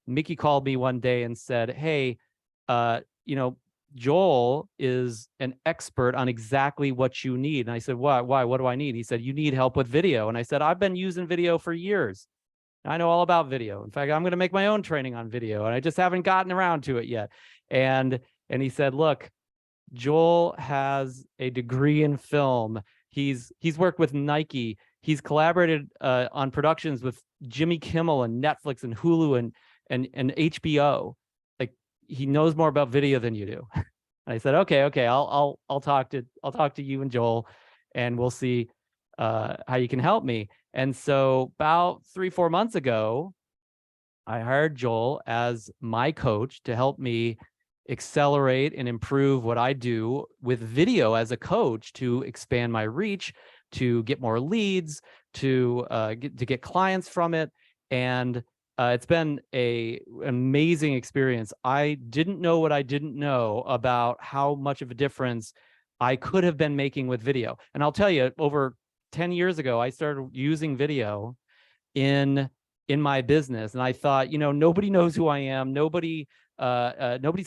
Mickey called me one day and said, hey, Joel is an expert on exactly what you need. And I said, why? What do I need? He said, you need help with video. And I said, I've been using video for years. I know all about video. In fact, I'm going to make my own training on video, and I just haven't gotten around to it yet. And he said, look, Joel has a degree in film. He's worked with Nike. He's collaborated on productions with Jimmy Kimmel and Netflix and Hulu and HBO. Like, he knows more about video than you do. And I said, okay, I'll talk to you and Joel, and we'll see how you can help me. And so about 3-4 months ago, I hired Joel as my coach to help me accelerate and improve what I do with video as a coach, to expand my reach, to get more leads, to get clients from it. And it's been an amazing experience. I didn't know what I didn't know about how much of a difference I could have been making with video. And I'll tell you, over 10 years ago, I started using video in my business. And I thought, nobody knows who I am. Nobody's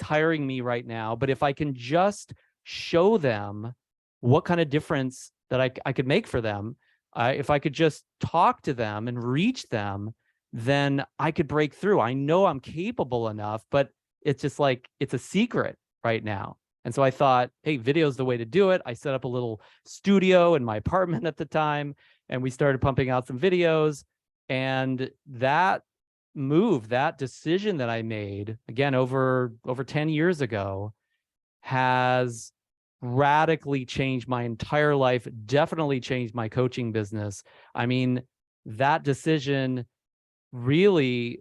hiring me right now. But if I can just show them what kind of difference that I could make for them, if I could just talk to them and reach them, then I could break through. I know I'm capable enough, but it's just like, it's a secret right now. And so I thought, hey, video is the way to do it. I set up a little studio in my apartment at the time, and we started pumping out some videos. And that move, that decision that I made, again, over 10 years ago, has radically changed my entire life, definitely changed my coaching business. I mean, that decision really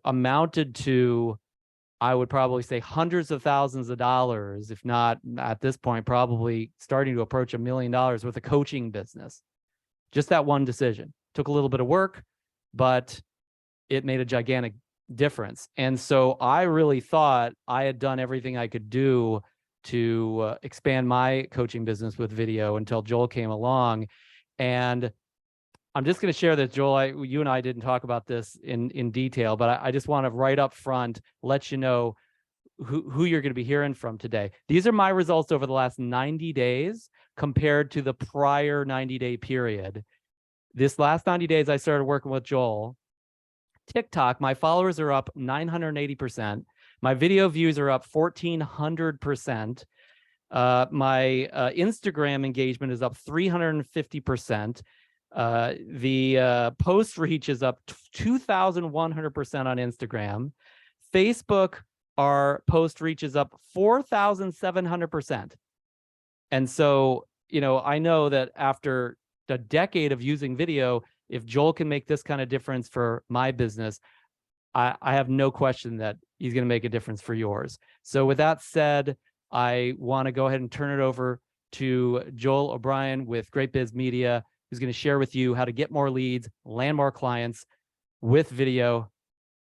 amounted to, I would probably say, hundreds of thousands of dollars, if not at this point, probably starting to approach $1 million worth of coaching business. Just that one decision. Took a little bit of work, but it made a gigantic difference. And so I really thought I had done everything I could do to expand my coaching business with video until Joel came along. And I'm just going to share this, Joel. You and I didn't talk about this in detail, but I just want to right up front let you know who you're going to be hearing from today. These are my results over the last 90 days compared to the prior 90-day period. This last 90 days, I started working with Joel. TikTok, my followers are up 980%. My video views are up 1,400%. My Instagram engagement is up 350%. The post reach is up 2,100% on Instagram. Facebook, our post reach is up 4,700%. And so, I know that after a decade of using video, if Joel can make this kind of difference for my business, I have no question that he's going to make a difference for yours. So with that said, I want to go ahead and turn it over to Joel O'Brien with Great Biz Media, who's going to share with you how to get more leads, land more clients with video.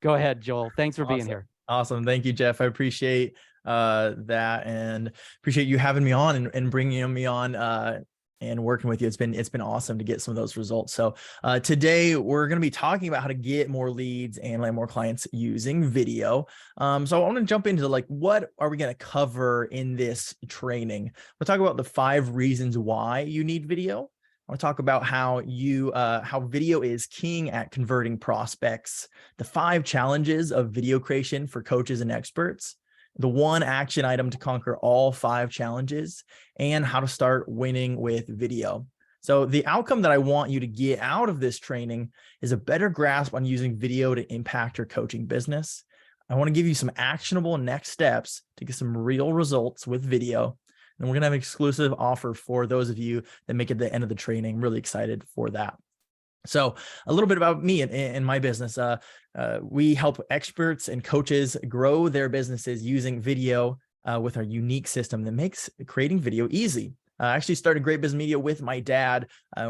Go ahead, Joel. Thanks for being here. Awesome. Thank you, Jeff. I appreciate that, and appreciate you having me on and bringing me on and working with you. It's been awesome to get some of those results. So today we're going to be talking about how to get more leads and land more clients using video. So I want to jump into what are we going to cover in this training? We'll talk about the 5 reasons why you need video. I want to talk about how video is king at converting prospects, the 5 challenges of video creation for coaches and experts, the 1 action item to conquer all 5 challenges, and how to start winning with video. So the outcome that I want you to get out of this training is a better grasp on using video to impact your coaching business. I want to give you some actionable next steps to get some real results with video. And we're going to have an exclusive offer for those of you that make it to the end of the training. I'm really excited for that. So a little bit about me and my business. We help experts and coaches grow their businesses using video with our unique system that makes creating video easy. I actually started Great Biz Media with my dad,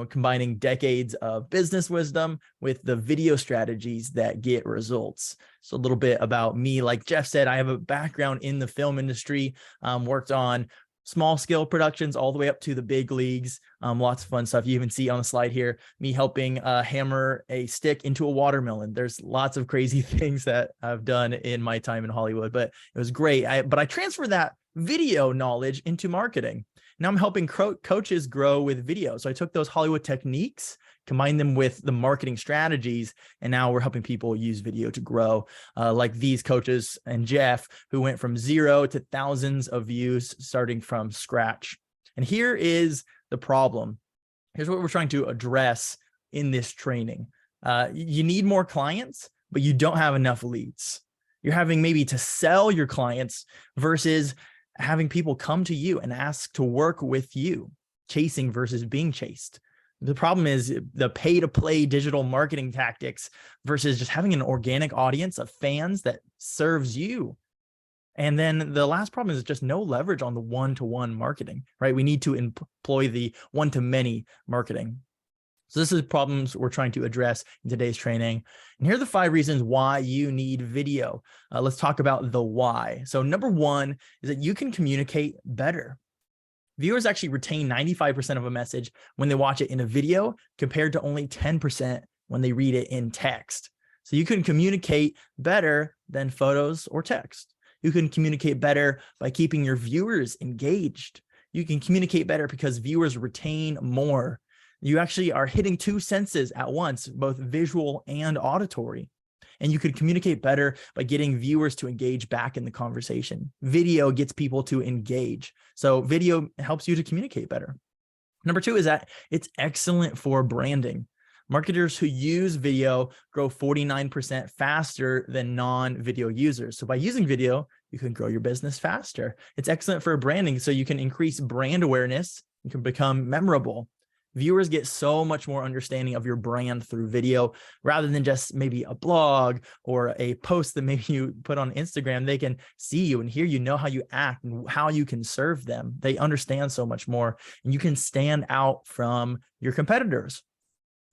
combining decades of business wisdom with the video strategies that get results. So a little bit about me. Like Jeff said, I have a background in the film industry, worked on small scale productions all the way up to the big leagues. Lots of fun stuff. You even see on the slide here, me helping hammer a stick into a watermelon. There's lots of crazy things that I've done in my time in Hollywood, but it was great. But I transferred that video knowledge into marketing. Now I'm helping coaches grow with video. So I took those Hollywood techniques, combine them with the marketing strategies, and now we're helping people use video to grow, like these coaches and Jeff, who went from 0 to thousands of views starting from scratch. And here is the problem. Here's what we're trying to address in this training. You need more clients, but you don't have enough leads. You're having maybe to sell your clients versus having people come to you and ask to work with you, chasing versus being chased. The problem is the pay to play digital marketing tactics versus just having an organic audience of fans that serves you. And then the last problem is just no leverage on the one-to-one marketing, right? We need to employ the one-to-many marketing. So this is problems we're trying to address in today's training. And here are the 5 reasons why you need video. Let's talk about the why. So number 1 is that you can communicate better. Viewers actually retain 95% of a message when they watch it in a video compared to only 10% when they read it in text. So you can communicate better than photos or text. You can communicate better by keeping your viewers engaged. You can communicate better because viewers retain more. You actually are hitting 2 senses at once, both visual and auditory. And you could communicate better by getting viewers to engage back in the conversation. Video gets people to engage. So video helps you to communicate better. Number 2 is that it's excellent for branding. Marketers who use video grow 49% faster than non-video users. So by using video, you can grow your business faster. It's excellent for branding, so you can increase brand awareness. You can become memorable. Viewers get so much more understanding of your brand through video rather than just maybe a blog or a post that maybe you put on Instagram. They can see you and hear you, know how you act and how you can serve them. They understand so much more, and you can stand out from your competitors.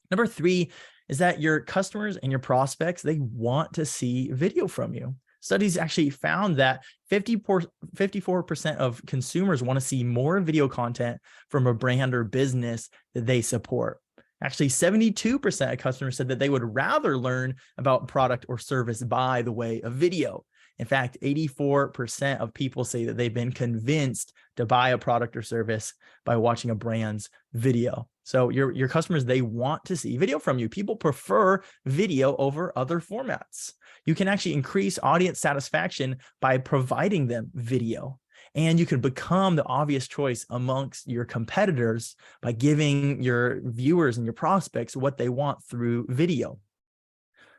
Number 3 is that your customers and your prospects, they want to see video from you. Studies actually found that 54% of consumers want to see more video content from a brand or business that they support. Actually, 72% of customers said that they would rather learn about product or service by the way of video. In fact, 84% of people say that they've been convinced to buy a product or service by watching a brand's video. So your customers, they want to see video from you. People prefer video over other formats. You can actually increase audience satisfaction by providing them video. And you can become the obvious choice amongst your competitors by giving your viewers and your prospects what they want through video.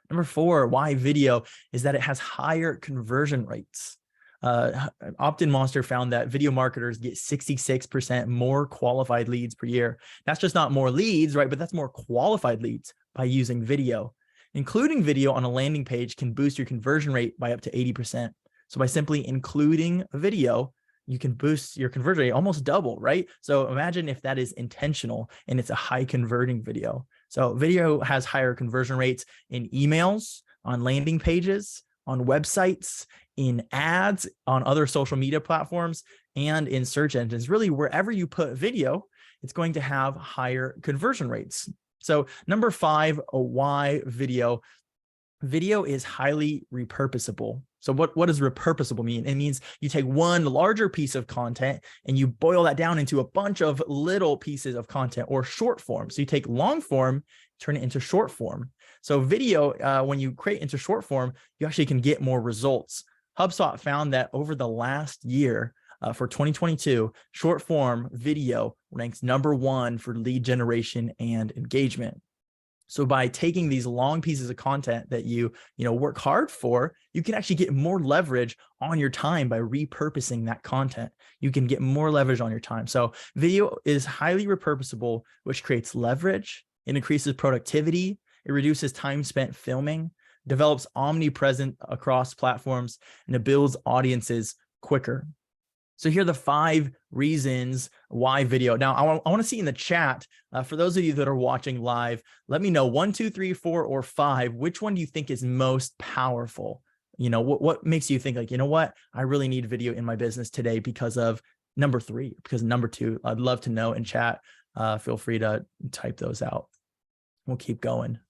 Number 4, why video, is that it has higher conversion rates. Opt-in Monster found that video marketers get 66% more qualified leads per year. That's just not more leads, right? But that's more qualified leads by using video. Including video on a landing page can boost your conversion rate by up to 80%. So by simply including a video, you can boost your conversion rate almost double, right? So imagine if that is intentional and it's a high converting video. So video has higher conversion rates in emails, on landing pages, on websites, in ads, on other social media platforms, and in search engines. Really, wherever you put video, it's going to have higher conversion rates. So number 5, why video? Video is highly repurposable. So what does repurposable mean? It means you take one larger piece of content and you boil that down into a bunch of little pieces of content, or short form. So you take long form, turn it into short form. So video, when you create into short form, you actually can get more results. HubSpot found that over the last year, for 2022, short form video ranks number 1 for lead generation and engagement. So by taking these long pieces of content that you work hard for, you can actually get more leverage on your time by repurposing that content. You can get more leverage on your time. So video is highly repurposable, which creates leverage. It increases productivity. It reduces time spent filming, develops omnipresent across platforms, and it builds audiences quicker. So here are the 5 reasons why video. Now, I want to see in the chat, for those of you that are watching live, let me know 1, 2, 3, 4, or 5. Which one do you think is most powerful? What makes you think like, you know what? I really need video in my business today because of number 3, because number 2, I'd love to know in chat. Feel free to type those out. We'll keep going.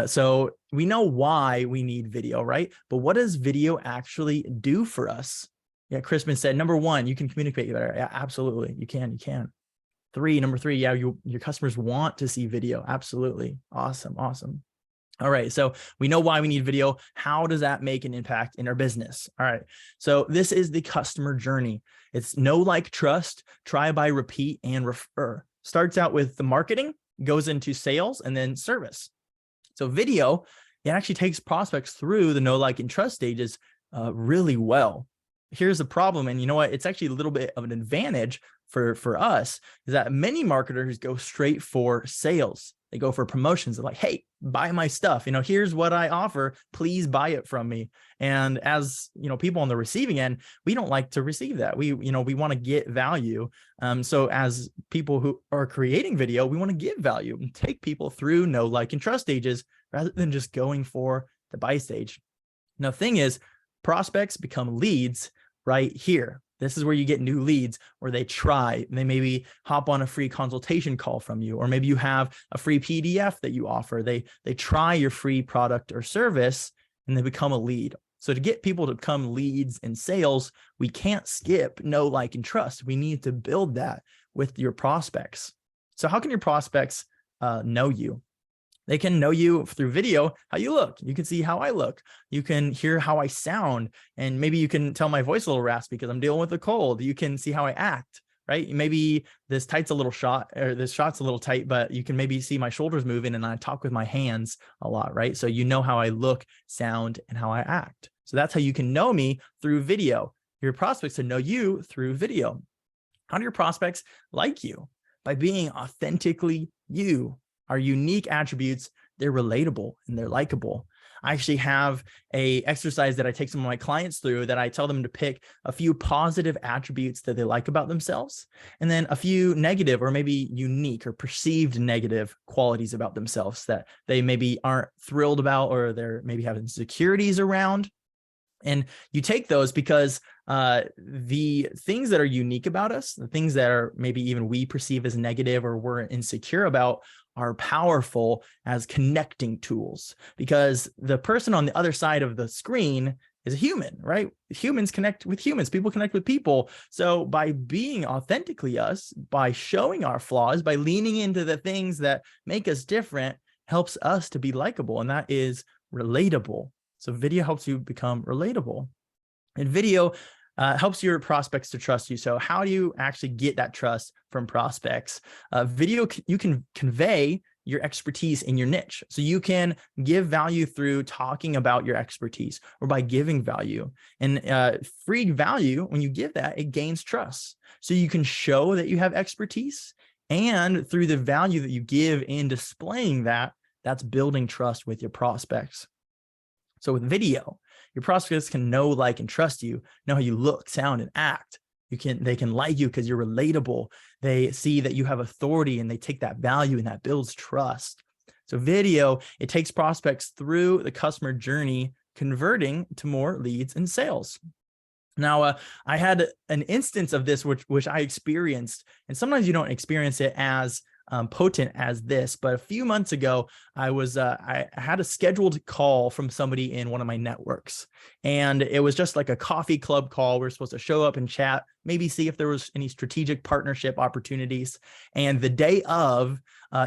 So we know why we need video, right? But what does video actually do for us? Yeah, Crispin said, number 1, you can communicate better. Yeah, absolutely. You can. 3, number 3, yeah, your customers want to see video. Absolutely. Awesome. All right. So we know why we need video. How does that make an impact in our business? All right. So this is the customer journey. It's know, like, trust, try, buy, repeat, and refer. Starts out with the marketing, goes into sales, and then service. So video, it actually takes prospects through the know, like, and trust stages really well. Here's the problem. And you know what? It's actually a little bit of an advantage for us, is that many marketers go straight for sales. They go for promotions. They're like, hey, buy my stuff. Here's what I offer. Please buy it from me. And as people on the receiving end, we don't like to receive that. We want to get value. So as people who are creating video, we want to give value and take people through know, like, and trust stages rather than just going for the buy stage. Now, the thing is, prospects become leads right here. This is where you get new leads, where they maybe hop on a free consultation call from you, or maybe you have a free PDF that you offer. They try your free product or service and they become a lead. So to get people to become leads in sales, we can't skip know, like, and trust. We need to build that with your prospects. So how can your prospects know you? They can know you through video, how you look. You can see how I look. You can hear how I sound. And maybe you can tell my voice a little raspy because I'm dealing with a cold. You can see how I act, right? Maybe this tight's a little shot, or this shot's a little tight, but you can maybe see my shoulders moving and I talk with my hands a lot, right? So you know how I look, sound, and how I act. So that's how you can know me through video. Your prospects to know you through video. How do your prospects like you? By being authentically you. Our unique attributes, they're relatable and they're likable. I actually have a exercise that I take some of my clients through that I tell them to pick a few positive attributes that they like about themselves, and then a few negative or maybe unique or perceived negative qualities about themselves that they maybe aren't thrilled about, or they're maybe have insecurities around. And you take those because the things that are unique about us, the things that are maybe even we perceive as negative or we're insecure about, are powerful as connecting tools, because the person on the other side of the screen is a human, right? Humans connect with humans, people connect with people. So by being authentically us, by showing our flaws, by leaning into the things that make us different, helps us to be likable, and that is relatable. So video helps you become relatable, and video helps your prospects to trust you. So how do you actually get that trust from prospects? Video, you can convey your expertise in your niche. So you can give value through talking about your expertise or by giving value. And free value, when you give that, it gains trust. So you can show that you have expertise, and through the value that you give in displaying that, that's building trust with your prospects. So with video, your prospects can know, like, and trust you, know how you look, sound, and act. They can like you because you're relatable. They see that you have authority and they take that value, and that builds trust. So video, it takes prospects through the customer journey, converting to more leads and sales. Now, I had an instance of this, which I experienced, and sometimes you don't experience it as potent as this, but a few months ago, I had a scheduled call from somebody in one of my networks, and it was just like a coffee club call. We're supposed to show up and chat, maybe see if there was any strategic partnership opportunities. And the day of,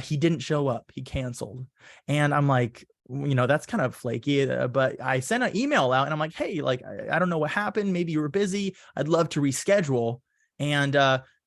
he didn't show up. He canceled, and I'm like, that's kind of flaky, but I sent an email out and I'm like, hey, like, I don't know what happened. Maybe you were busy. I'd love to reschedule. And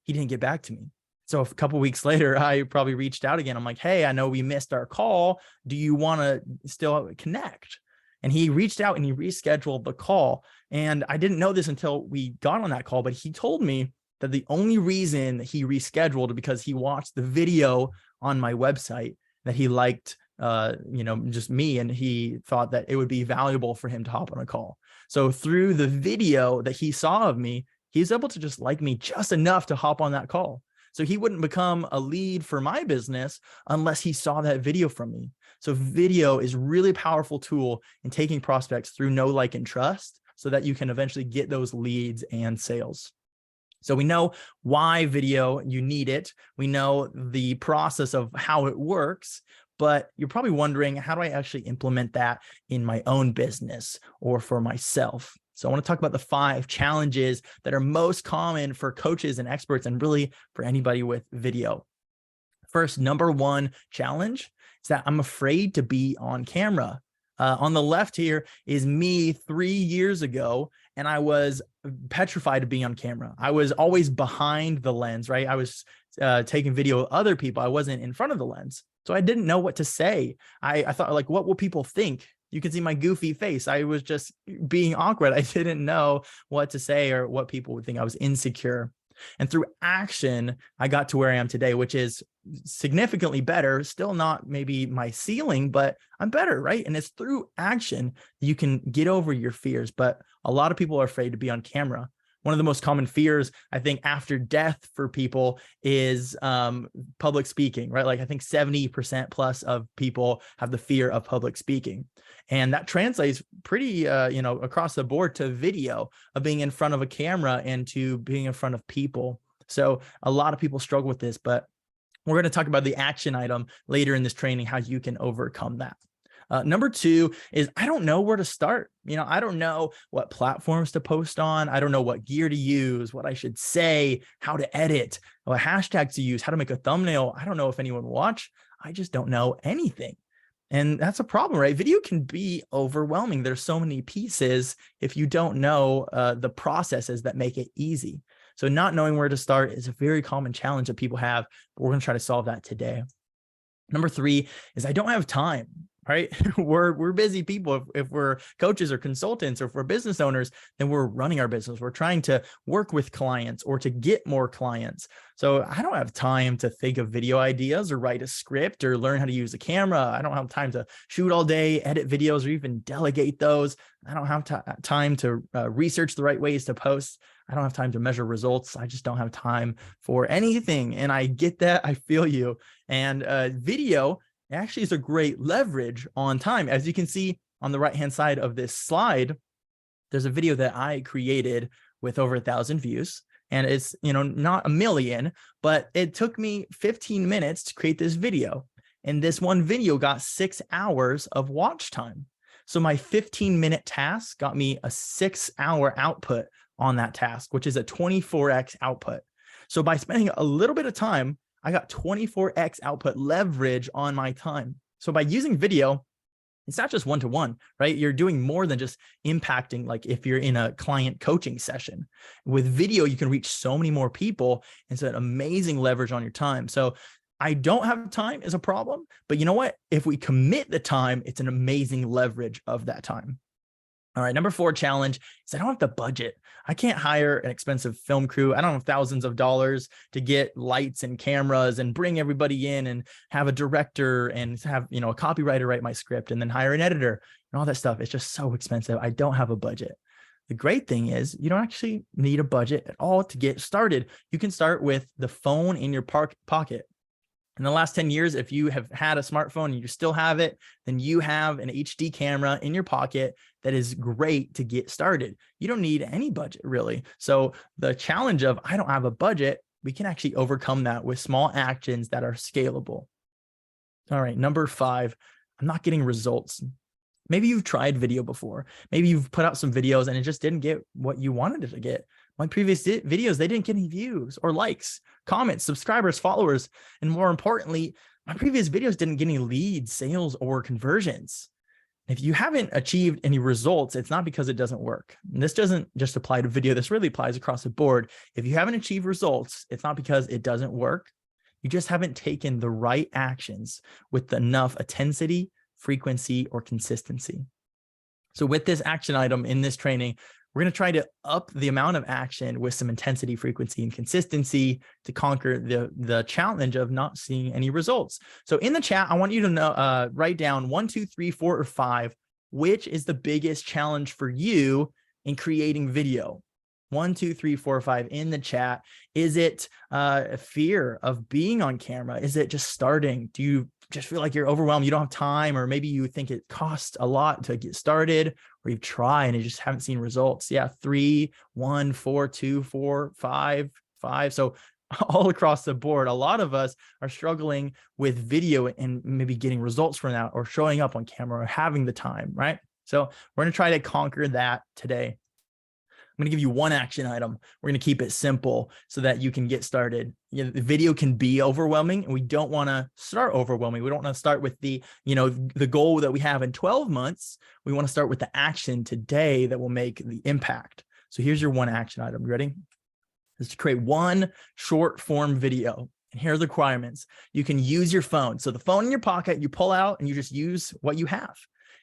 he didn't get back to me. So a couple of weeks later, I probably reached out again. I'm like, hey, I know we missed our call. Do you want to still connect? And he reached out and he rescheduled the call. And I didn't know this until we got on that call, but he told me that the only reason he rescheduled because he watched the video on my website, that he liked just me, and he thought that it would be valuable for him to hop on a call. So through the video that he saw of me, he's able to just like me just enough to hop on that call. So he wouldn't become a lead for my business unless he saw that video from me. So video is really powerful tool in taking prospects through know, like, and trust, so that you can eventually get those leads and sales. So we know why video, you need it. We know the process of how it works, but you're probably wondering, how do I actually implement that in my own business or for myself? So I want to talk about the 5 challenges that are most common for coaches and experts, and really for anybody with video. First, number 1 challenge is that I'm afraid to be on camera. On the left here is me 3 years ago, and I was petrified of being on camera. I was always behind the lens, right? I was taking video of other people. I wasn't in front of the lens. So I didn't know what to say. I thought, like, what will people think? You can see my goofy face. I was just being awkward. I didn't know what to say or what people would think. I was insecure. And through action, I got to where I am today, which is significantly better. Still not maybe my ceiling, but I'm better, right? And it's through action you can get over your fears. But a lot of people are afraid to be on camera. One of the most common fears, I think, after death for people is public speaking, right? Like I think 70% plus of people have the fear of public speaking. And that translates pretty, across the board to video, of being in front of a camera and to being in front of people. So a lot of people struggle with this, but we're going to talk about the action item later in this training, how you can overcome that. Number 2 is I don't know where to start. I don't know what platforms to post on. I don't know what gear to use, what I should say, how to edit, what hashtags to use, how to make a thumbnail. I don't know if anyone will watch. I just don't know anything. And that's a problem, right? Video can be overwhelming. There's so many pieces if you don't know the processes that make it easy. So not knowing where to start is a very common challenge that people have, but we're going to try to solve that today. Number 3 is I don't have time. Right? We're busy people. If we're coaches or consultants, or if we're business owners, then we're running our business. We're trying to work with clients or to get more clients. So I don't have time to think of video ideas or write a script or learn how to use a camera. I don't have time to shoot all day, edit videos, or even delegate those. I don't have time to research the right ways to post. I don't have time to measure results. I just don't have time for anything. And I get that. I feel you. And video actually is a great leverage on time. As you can see on the right-hand side of this slide, there's a video that I created with over 1,000 views. And it's, not a million, but it took me 15 minutes to create this video. And this one video got 6 hours of watch time. So my 15-minute task got me a 6-hour output on that task, which is a 24x output. So by spending a little bit of time, I got 24x output leverage on my time. So by using video, it's not just one-to-one, right? You're doing more than just impacting, like if you're in a client coaching session. With video, you can reach so many more people. And so an amazing leverage on your time. So I don't have time is a problem, but you know what? If we commit the time, it's an amazing leverage of that time. All right, number 4 challenge is I don't have the budget. I can't hire an expensive film crew. I don't have thousands of dollars to get lights and cameras and bring everybody in and have a director and have, a copywriter write my script and then hire an editor and all that stuff. It's just so expensive. I don't have a budget. The great thing is you don't actually need a budget at all to get started. You can start with the phone in your pocket. In the last 10 years, if you have had a smartphone and you still have it, then you have an HD camera in your pocket that is great to get started. You don't need any budget, really. So the challenge of I don't have a budget, we can actually overcome that with small actions that are scalable. All right, number 5, I'm not getting results. Maybe you've tried video before. Maybe you've put out some videos and it just didn't get what you wanted it to get. My previous videos, they didn't get any views or likes, comments, subscribers, followers. And more importantly, my previous videos didn't get any leads, sales, or conversions. If you haven't achieved any results, it's not because it doesn't work. And this doesn't just apply to video. This really applies across the board. If you haven't achieved results, it's not because it doesn't work. You just haven't taken the right actions with enough intensity, frequency, or consistency. So with this action item in this training, we're going to try to up the amount of action with some intensity, frequency, and consistency to conquer the challenge of not seeing any results. So in the chat, I want you to write down 1, 2, 3, 4, or 5. Which is the biggest challenge for you in creating video? 1, 2, 3, 4, 5 in the chat. Is it a fear of being on camera? Is it just starting? Do you just feel like you're overwhelmed? You don't have time, or maybe you think it costs a lot to get started, or you've tried and you just haven't seen results. Yeah, 3, 1, 4, 2, 4, 5. 5. So all across the board, a lot of us are struggling with video and maybe getting results from that, or showing up on camera, or having the time, right? So we're going to try to conquer that today. I'm going to give you one action item. We're going to keep it simple so that you can get started. You know, the video can be overwhelming, and we don't want to start overwhelming. We don't want to start with the goal that we have in 12 months. We want to start with the action today that will make the impact. So here's your one action item. You ready? Is to create one short form video. And here are the requirements. You can use your phone. So the phone in your pocket, you pull out and you just use what you have.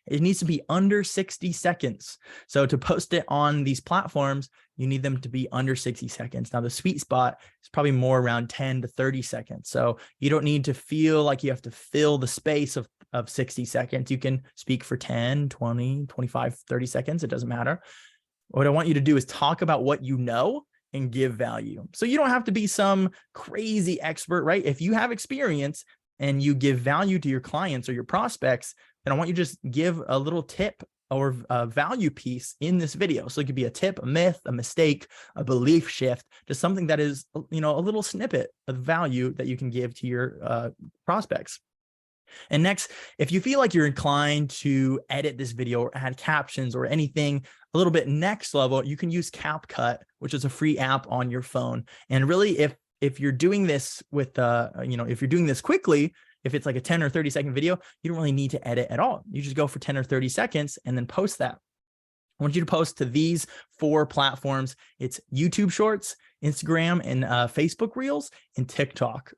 It needs to be under 60 seconds. So to post it on these platforms, you need them to be under 60 seconds. Now the sweet spot is probably more around 10 to 30 seconds. So you don't need to feel like you have to fill the space of 60 seconds. You can speak for 10, 20, 25, 30 seconds. It doesn't matter. What I want you to do is talk about what you know and give value. So you don't have to be some crazy expert, right? If you have experience and you give value to your clients or your prospects, then I want you to just give a little tip or a value piece in this video. So it could be a tip, a myth, a mistake, a belief shift, just something that is, a little snippet of value that you can give to your prospects. And next, if you feel like you're inclined to edit this video or add captions or anything a little bit next level, you can use CapCut, which is a free app on your phone. And really, if you're doing this with, if you're doing this quickly, if it's like a 10 or 30-second video, you don't really need to edit at all. You just go for 10 or 30 seconds and then post that. I want you to post to these 4 platforms. It's YouTube Shorts, Instagram, and Facebook Reels, and TikTok.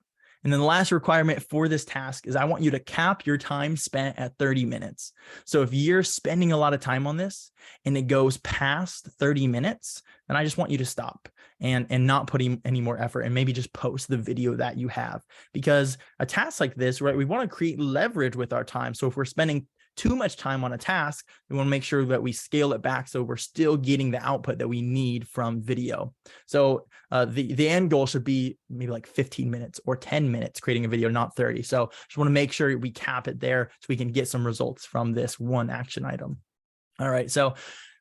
And then the last requirement for this task is I want you to cap your time spent at 30 minutes. So if you're spending a lot of time on this and it goes past 30 minutes, then I just want you to stop and not put any more effort, and maybe just post the video that you have. Because a task like this, right, we want to create leverage with our time. So if we're spending too much time on a task, we want to make sure that we scale it back so we're still getting the output that we need from video. So the end goal should be maybe like 15 minutes or 10 minutes creating a video, not 30. So just want to make sure we cap it there so we can get some results from this one action item. All right. So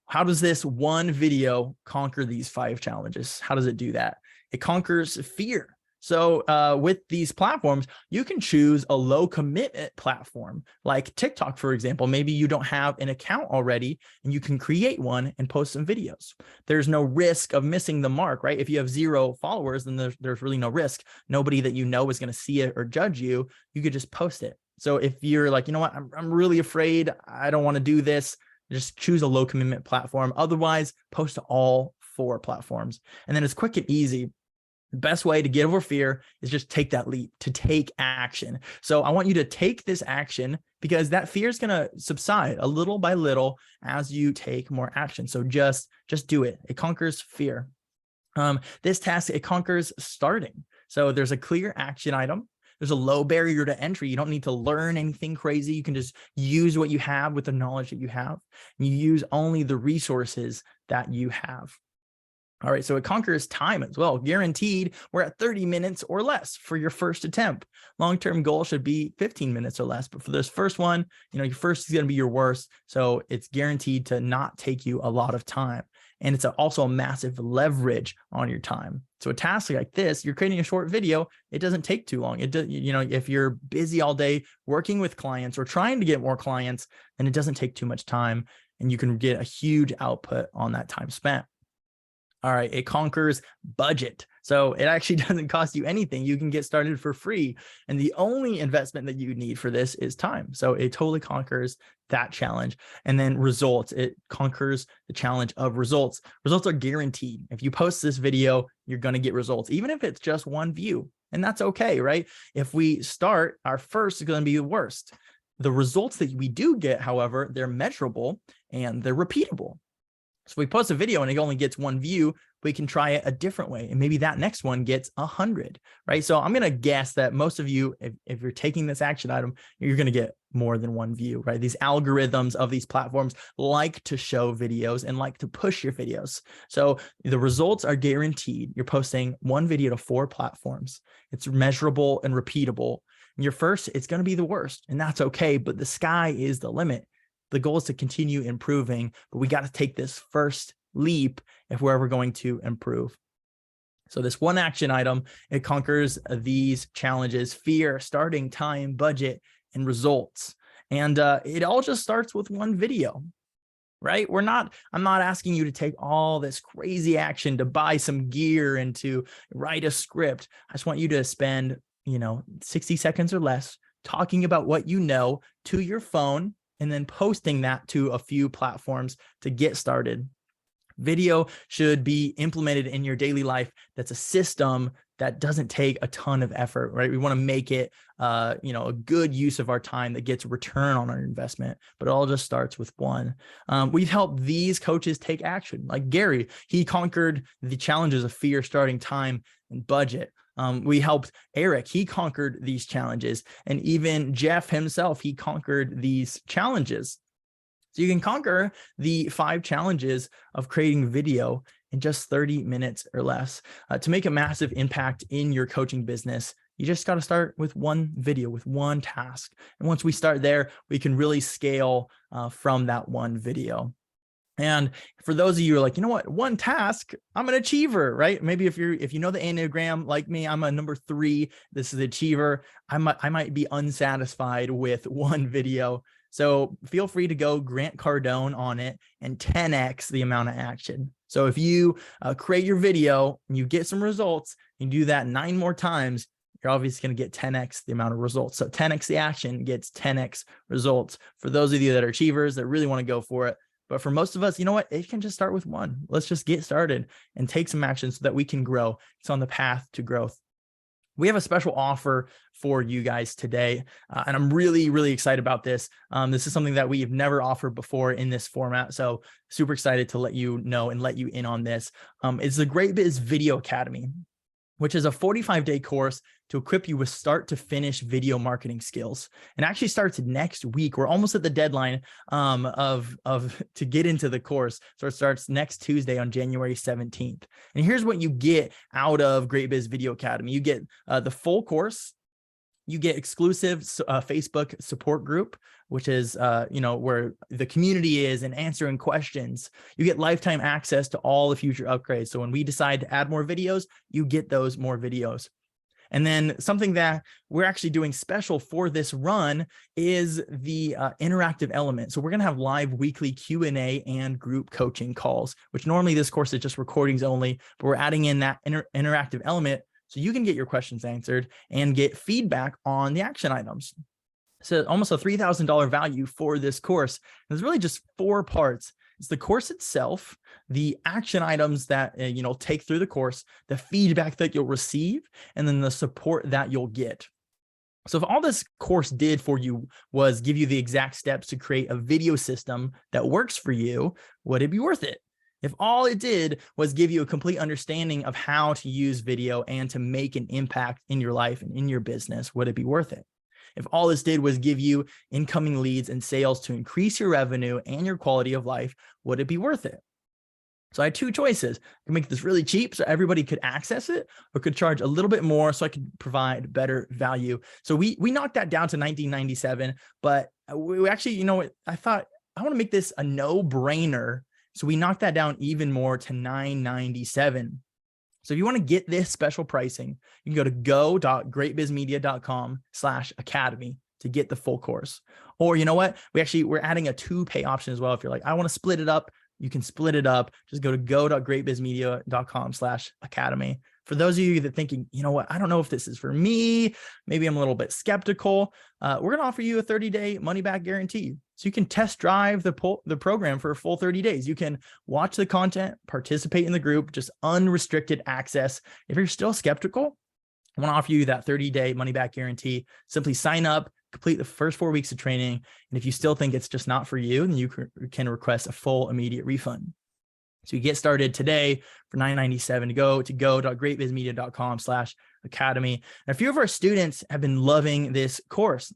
how does this one video conquer these 5 challenges? How does it do that? It conquers fear. So with these platforms, you can choose a low commitment platform like TikTok, for example. Maybe you don't have an account already and you can create one and post some videos. There's no risk of missing the mark, right? If you have 0 followers, then there's really no risk. Nobody that you know is going to see it or judge you. You could just post it. So if you're like, you know what, I'm really afraid, I don't want to do this, just choose a low commitment platform. Otherwise, post to all 4 platforms. And then it's quick and easy. The best way to get over fear is just take that leap, to take action. So I want you to take this action because that fear is going to subside a little by little as you take more action. So just do it. It conquers fear. This task, it conquers starting. So there's a clear action item. There's a low barrier to entry. You don't need to learn anything crazy. You can just use what you have with the knowledge that you have. And you use only the resources that you have. All right, so it conquers time as well. Guaranteed, we're at 30 minutes or less for your first attempt. Long-term goal should be 15 minutes or less. But for this first one, your first is going to be your worst. So it's guaranteed to not take you a lot of time. And it's also a massive leverage on your time. So a task like this, you're creating a short video, it doesn't take too long. It does, if you're busy all day working with clients or trying to get more clients, then it doesn't take too much time and you can get a huge output on that time spent. All right, it conquers budget. So it actually doesn't cost you anything. You can get started for free. And the only investment that you need for this is time. So it totally conquers that challenge. And then results, it conquers the challenge of results. Results are guaranteed. If you post this video, you're going to get results, even if it's just 1 view. And that's okay, right? If we start, our first is going to be the worst. The results that we do get, however, they're measurable and they're repeatable. So if we post a video and it only gets 1 view, we can try it a different way. And maybe that next one gets 100, right? So I'm going to guess that most of you, if you're taking this action item, you're going to get more than 1 view, right? These algorithms of these platforms like to show videos and like to push your videos. So the results are guaranteed. You're posting 1 video to 4 platforms. It's measurable and repeatable. And your first, it's going to be the worst, and that's okay. But the sky is the limit. The goal is to continue improving, but we got to take this first leap if we're ever going to improve. So this one action item, it conquers these challenges: fear, starting, time, budget, and results. And it all just starts with one video, right? I'm not asking you to take all this crazy action to buy some gear and to write a script. I just want you to spend, 60 seconds or less talking about what you know to your phone and then posting that to a few platforms to get started. Video should be implemented in your daily life. That's a system that doesn't take a ton of effort, right? We want to make it, a good use of our time that gets a return on our investment, but it all just starts with one. We've helped these coaches take action. Like Gary, he conquered the challenges of fear, starting, time, and budget. We helped Eric, he conquered these challenges. And even Jeff himself, he conquered these challenges. So you can conquer the 5 challenges of creating video in just 30 minutes or less. To make a massive impact in your coaching business, you just got to start with one video, with one task. And once we start there, we can really scale from that one video. And for those of you who are like, you know what, one task, I'm an achiever, right? Maybe if you know the Enneagram like me, I'm a number 3. This is achiever. I might be unsatisfied with one video. So feel free to go Grant Cardone on it and 10x the amount of action. So if you create your video and you get some results and do that 9 more times, you're obviously going to get 10x the amount of results. So 10x the action gets 10x results. For those of you that are achievers that really want to go for it. But for most of us, you know what? It can just start with one. Let's just get started and take some action so that we can grow. It's on the path to growth. We have a special offer for you guys today, and I'm really, really excited about this. This is something that we have never offered before in this format, so super excited to let you know and let you in on this. It's the Great Biz Video Academy, which is a 45-day course to equip you with start to finish video marketing skills. It actually starts next week. We're almost at the deadline to get into the course. So it starts next Tuesday on January 17th. And here's what you get out of Great Biz Video Academy. You get the full course. You get exclusive Facebook support group, which is, where the community is and answering questions. You get lifetime access to all the future upgrades. So when we decide to add more videos, you get those more videos. And then something that we're actually doing special for this run is the interactive element. So we're going to have live weekly Q&A and group coaching calls, which normally this course is just recordings only, but we're adding in that interactive element so you can get your questions answered and get feedback on the action items. So almost a $3,000 value for this course. There's really just 4 parts. It's the course itself, the action items that take through the course, the feedback that you'll receive, and then the support that you'll get. So if all this course did for you was give you the exact steps to create a video system that works for you, would it be worth it? If all it did was give you a complete understanding of how to use video and to make an impact in your life and in your business, would it be worth it? If all this did was give you incoming leads and sales to increase your revenue and your quality of life, would it be worth it? So I had 2 choices. I could make this really cheap so everybody could access it, or could charge a little bit more so I could provide better value. So we knocked that down to $19.97, but we actually, I thought I want to make this a no-brainer. So we knocked that down even more to $9.97. So if you want to get this special pricing, you can go to go.greatbizmedia.com/academy to get the full course. Or you know what? We're adding a 2-pay option as well. If you're like, I want to split it up, you can split it up. Just go to go.greatbizmedia.com/academy. For those of you that thinking, you know what, I don't know if this is for me, maybe I'm a little bit skeptical. We're going to offer you a 30-day money-back guarantee. So you can test drive the program for a full 30 days. You can watch the content, participate in the group, just unrestricted access. If you're still skeptical, I want to offer you that 30-day money-back guarantee. Simply sign up, complete the first 4 weeks of training. And if you still think it's just not for you, then you can request a full immediate refund. So you get started today for $9.97 to go.greatbizmedia.com/academy. And a few of our students have been loving this course.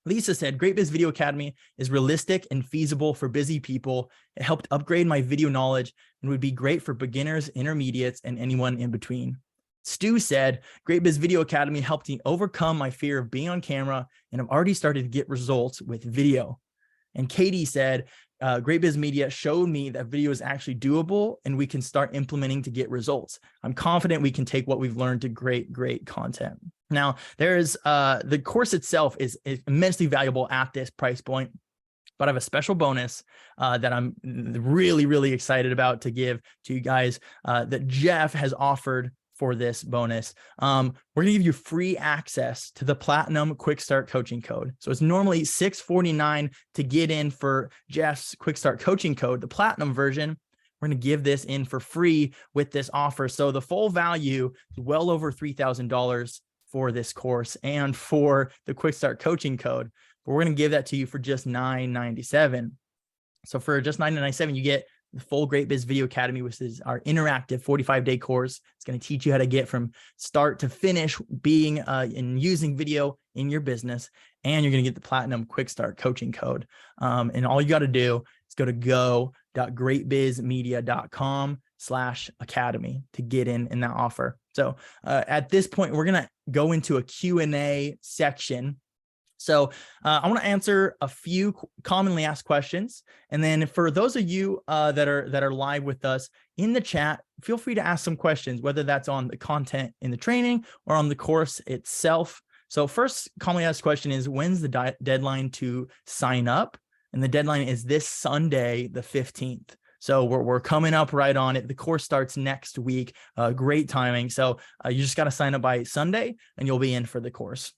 Lisa said, Great Biz Video Academy is realistic and feasible for busy people. It helped upgrade my video knowledge and would be great for beginners, intermediates, and anyone in between. Stu said, Great Biz Video Academy helped me overcome my fear of being on camera, and I've already started to get results with video. And Katie said, Great Biz Media showed me that video is actually doable and we can start implementing to get results. I'm confident we can take what we've learned to great content. Now, there's the course itself is immensely valuable at this price point, but I have a special bonus that I'm really excited about to give to you guys that Jeff has offered for this bonus. We're gonna give you free access to the Platinum Quick Start Coaching Code. So it's normally $649 to get in for Jeff's Quick Start Coaching Code, the Platinum version. We're gonna give this in for free with this offer. So the full value is well over $3,000 for this course and for the Quick Start Coaching Code. But we're gonna give that to you for just $997. So for just $997, you get the full Great Biz Video Academy, which is our interactive 45-day course. It's going to teach you how to get from start to finish being and using video in your business. And you're going to get the Platinum Quick Start Coaching Code. And all you got to do is go to go.greatbizmedia.com/academy to get in that offer. So at this point, we're going to go into a Q&A section. So I want to answer a few commonly asked questions. And then for those of you that are live with us in the chat, feel free to ask some questions, whether that's on the content in the training or on the course itself. So first commonly asked question is, when's the deadline to sign up? And the deadline is this Sunday, the 15th. So we're coming up right on it. The course starts next week. Great timing. So you just got to sign up by Sunday and you'll be in for the course.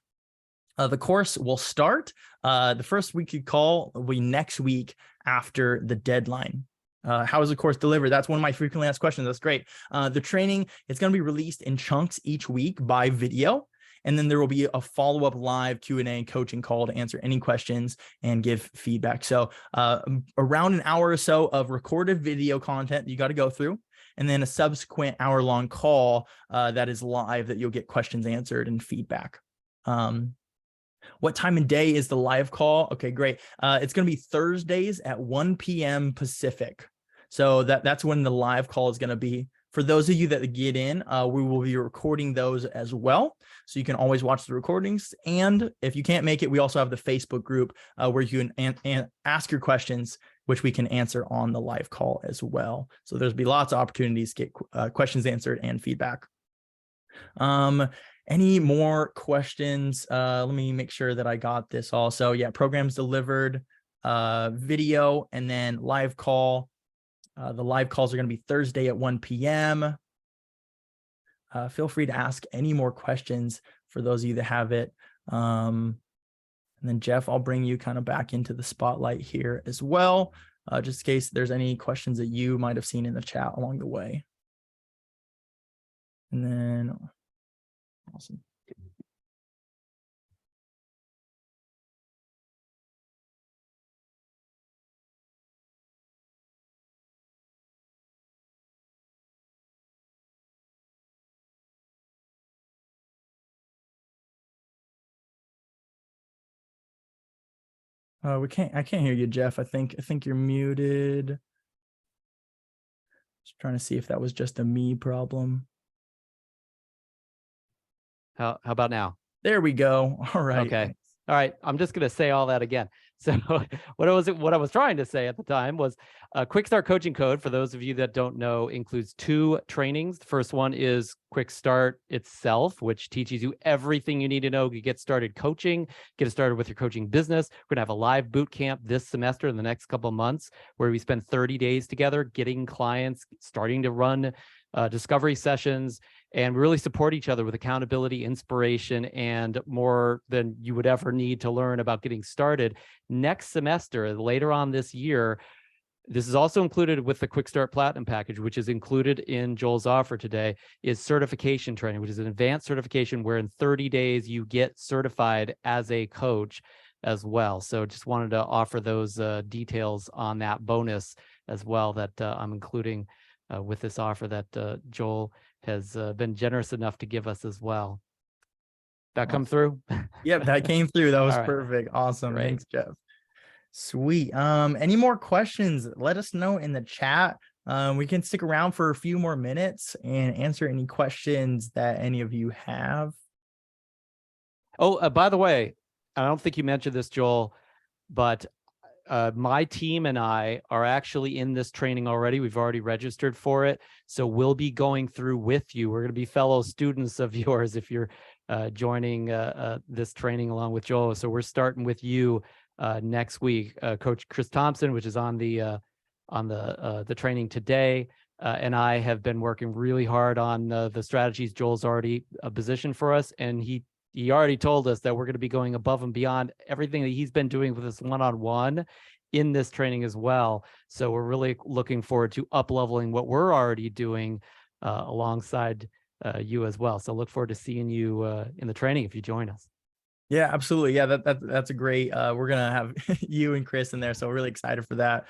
The course will start. The first week you call will be next week after the deadline. How is the course delivered? That's one of my frequently asked questions. That's great. The training, it's going to be released in chunks each week by video. And then there will be a follow-up live Q&A and coaching call to answer any questions and give feedback. So around an hour or so of recorded video content you got to go through, and then a subsequent hour-long call that is live that you'll get questions answered and feedback. What time of day is the live call? Okay, great. It's going to be Thursdays at 1 p.m. Pacific. So that's when the live call is going to be. For those of you that get in, we will be recording those as well. So you can always watch the recordings. And if you can't make it, we also have the Facebook group where you can ask your questions, which we can answer on the live call as well. So there's be lots of opportunities to get questions answered and feedback. Any more questions? Let me make sure that I got this all. So yeah, programs delivered, video, and then live call. The live calls are going to be Thursday at 1 p.m. Feel free to ask any more questions for those of you that have it. And then Jeff, I'll bring you kind of back into the spotlight here as well, just in case there's any questions that you might have seen in the chat along the way. And then, awesome. I can't hear you, Jeff. I think you're muted. Just trying to see if that was just a me problem. How about now? There we go. All right. Okay. All right. I'm just going to say all that again. So what I was trying to say at the time was a Quick Start Coaching Code, for those of you that don't know, includes 2 trainings. The first one is Quick Start itself, which teaches you everything you need to know to get started coaching, get started with your coaching business. We're going to have a live boot camp this semester in the next couple of months where we spend 30 days together getting clients, starting to run discovery sessions, and really support each other with accountability, inspiration, and more than you would ever need to learn about getting started. Next semester, later on this year, this is also included with the Quick Start Platinum package, which is included in Joel's offer today, is certification training, which is an advanced certification where in 30 days you get certified as a coach as well. So just wanted to offer those details on that bonus as well that I'm including with this offer that Joel has been generous enough to give us as well. That come through? Yep, that came through. That was All right. perfect. Awesome. Great. Thanks, Jeff. Sweet. Any more questions? Let us know in the chat. We can stick around for a few more minutes and answer any questions that any of you have. Oh, by the way, I don't think you mentioned this, Joel, but my team and I are actually in this training already. We've already registered for it. So we'll be going through with you. We're going to be fellow students of yours if you're joining this training along with Joel. So we're starting with you next week. Coach Chris Thompson, which is on the training today, and I have been working really hard on the strategies Joel's already positioned for us, and he already told us that we're going to be going above and beyond everything that he's been doing with us one-on-one in this training as well. So we're really looking forward to up-leveling what we're already doing alongside you as well. So look forward to seeing you in the training if you join us. Yeah, absolutely. Yeah, that's a great. We're gonna have you and Chris in there, so we're really excited for that.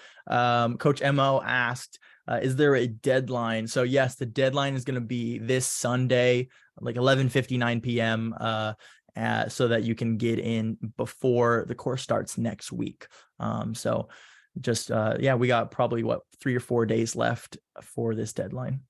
Coach Mo asked, "Is there a deadline?" So yes, the deadline is going to be this Sunday, like 11:59 p.m. So that you can get in before the course starts next week. So just yeah, we got probably 3 or 4 days left for this deadline.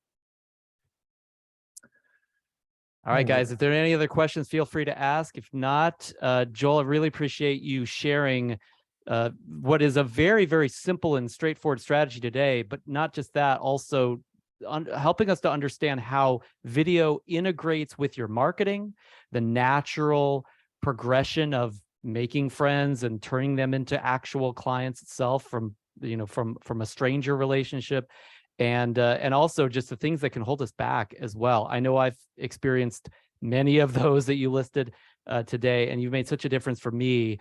All right, guys, if there are any other questions, feel free to ask. If not, Joel, I really appreciate you sharing what is a very, very simple and straightforward strategy today, but not just that, also helping us to understand how video integrates with your marketing, the natural progression of making friends and turning them into actual clients itself from a stranger relationship. And also just the things that can hold us back as well. I know I've experienced many of those that you listed today, and you've made such a difference for me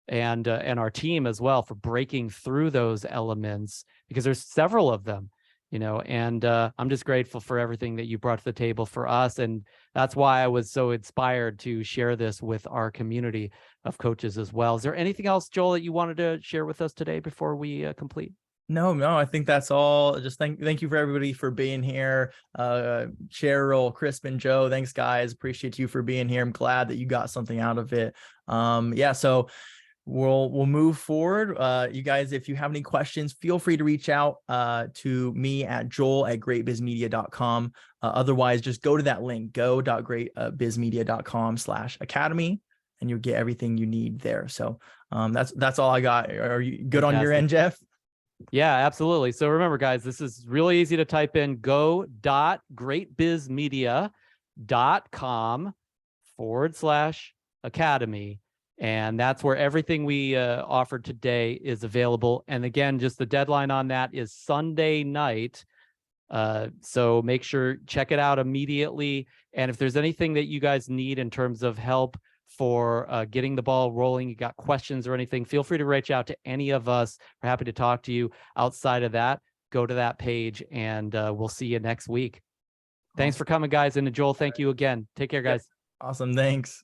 and our team as well for breaking through those elements, because there's several of them, and I'm just grateful for everything that you brought to the table for us. And that's why I was so inspired to share this with our community of coaches as well. Is there anything else, Joel, that you wanted to share with us today before we complete? No, I think that's all. Just thank you for everybody for being here. Cheryl, Crispin, Joe, thanks guys. Appreciate you for being here. I'm glad that you got something out of it. Yeah, so we'll move forward. You guys, if you have any questions, feel free to reach out to me at joel@greatbizmedia.com. Otherwise, just go to that link, go.greatbizmedia.com/academy, and you'll get everything you need there. So that's all I got. Are you good on your end, Jeff? Yeah, absolutely. So remember, guys, this is really easy to type in go.greatbizmedia.com/academy. And that's where everything we offered today is available. And again, just the deadline on that is Sunday night. So make sure, check it out immediately. And if there's anything that you guys need in terms of help for getting the ball rolling, you got questions or anything, feel free to reach out to any of us. We're happy to talk to you. Outside of that, go to that page, and we'll see you next week. Thanks for coming, guys. And Joel, thank you again. Take care, guys. Awesome. Thanks.